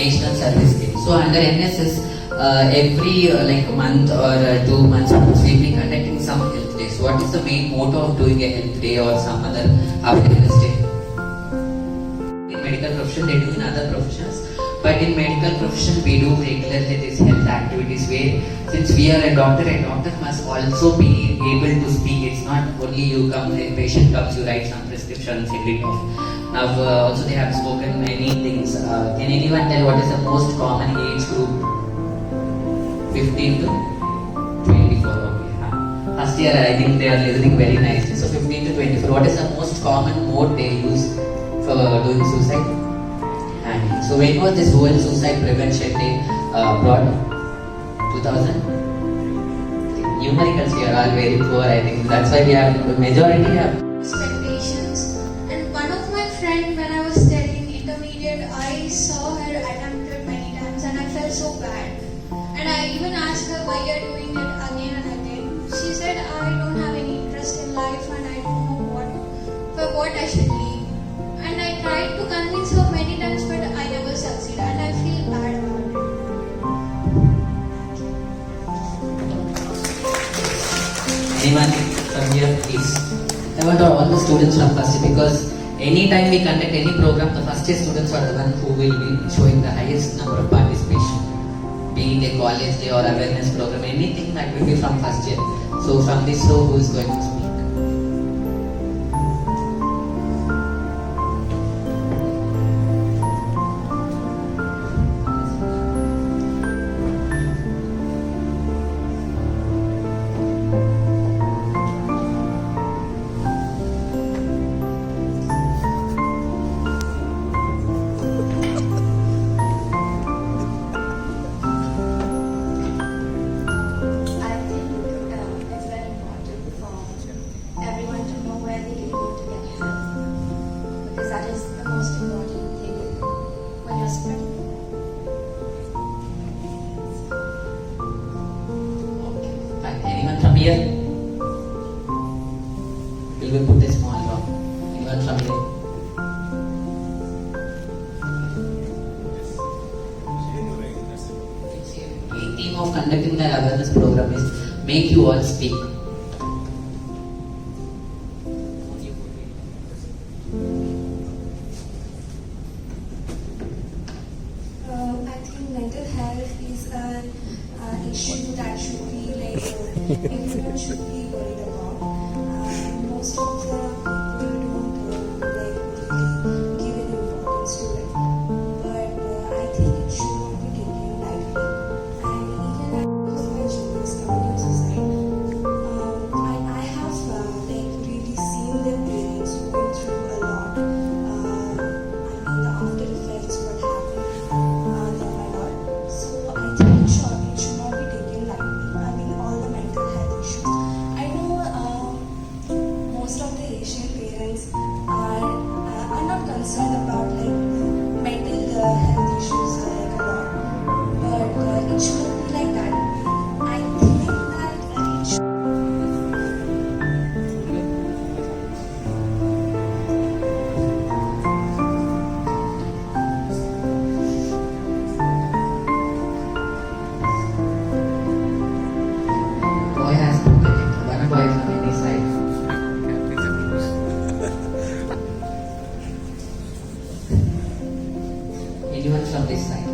National Service Day. So under NSS, every like month or 2 months we'll be conducting some health days. What is the main motto of doing a health day or some other awareness day? In medical profession, they do in other professions. But in medical profession, we do regularly these health activities where, since we are a doctor must also be able to speak. It's not only you come, the patient comes, you write some prescription, send it off. Now also they have spoken many things. Can anyone tell what is the most common age group? 15 to 24. Okay. First year I think they are listening very nicely. So 15 to 24. What is the most common mode they use for doing suicide? And so when was this World Suicide Prevention Day brought? 2000? Numericals here are very poor, I think. That's why we have majority have expectations. And one of my friend, when I was studying intermediate, I saw her attempted many times and I felt so bad. And I even asked her why you're doing it again and again. She said, I don't have any interest in life and I don't know what I should leave. And I tried to convince her many times, but I never succeed and I feel bad about it. anyone from here, please. I want all the students from first year, because anytime we conduct any program, the first year students are the one who will be showing the highest number of participation. Be it a college day or awareness program, anything that will be from first year. So from this row, who is going to speak? From here, will we put a small rock? Anyone from here? The aim of conducting the awareness program is make you all speak. I think mental health is an issue that should be everyone should be worried about. Most of the people don't really give any importance to it, but I think it should not be taken lightly. And even as my juniors committing suicide, I have really seen their parents going through a lot. The after effects, what happened, them a lot. So I think it should not be taken lightly. All the mental health issues. I know most of the Asian parents are not concerned about mental health issues a lot, but it shouldn't be like that. I think that it should. Boy has spoken. One boy from any side. Anyone from this side?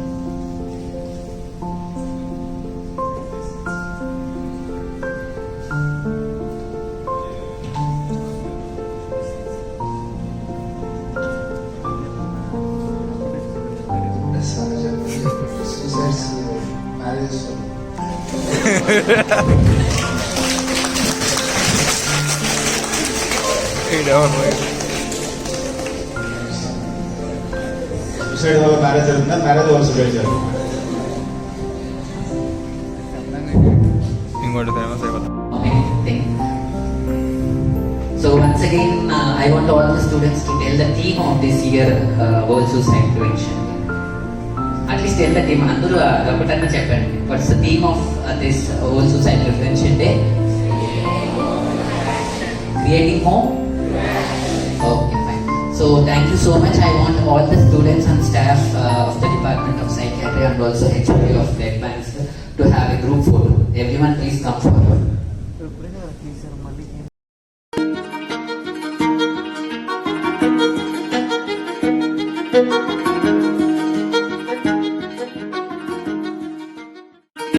Suicide వల్ల marriage జరుగుతుందా, marriage వల్ల suicide జరుగుతుందా? ఇంకోటి famous అయిపోతుంది. So once again, I want all the students to tell the theme of this year World Suicide Prevention. At least tell the theme. Anduru rapatanna cheppandi. What's the theme of this World Suicide Prevention Day? Creating home. Okay, fine. So thank you so much. I want all the students and staff of the Department of Psychiatry and also HOD of Blood Banks to have a group photo. Everyone please come forward.